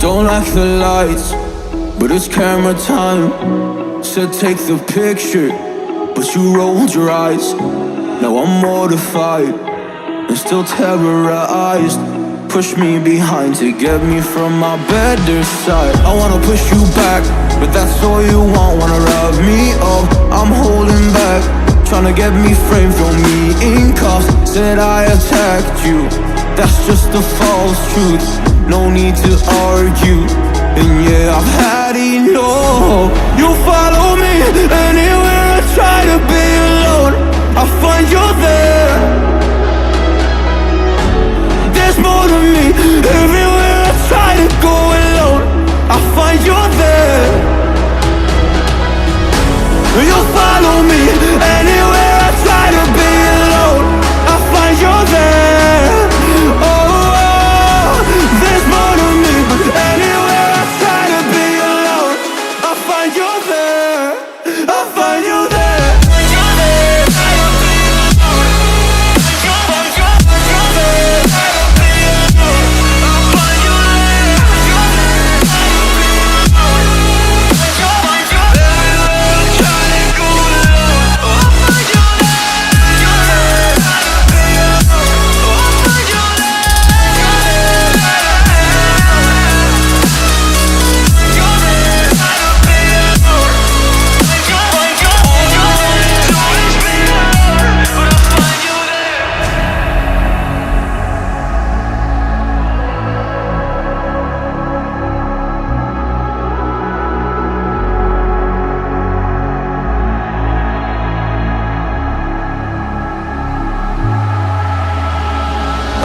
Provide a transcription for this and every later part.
Don't like the lights, but it's camera time. Said take the picture, but you rolled your eyes. Now I'm mortified and still terrorized. Push me behind to get me from my better side. I wanna push you back, but that's all you want. Wanna wrap me up, I'm holding back. Tryna get me framed, throw me in cuffs. Said I attacked you, that's just a false truth. No need to argue, and yeah, I've had enough. You follow me anywhere I try to be alone, I find you there. There's more to me, everywhere I try to go alone, I find you there. You follow me anywhere I try to be alone, I find you there. Oh, there's more to me, but anywhere I try to be alone, I find you there. I find you there.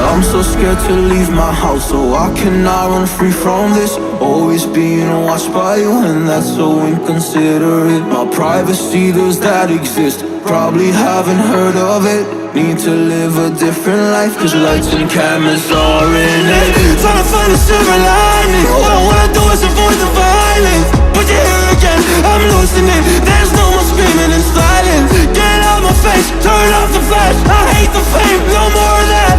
I'm so scared to leave my house, so I cannot run free from this. Always being watched by you, and that's so inconsiderate. My privacy, does that exist? Probably haven't heard of it. Need to live a different life, cause lights and cameras are in it. Trying to find a silver lining, all I wanna do is avoid the violence. But you're here again, I'm losing it. There's no more screaming in silence. Get out my face, turn off the flash. I hate the fame, no more of that.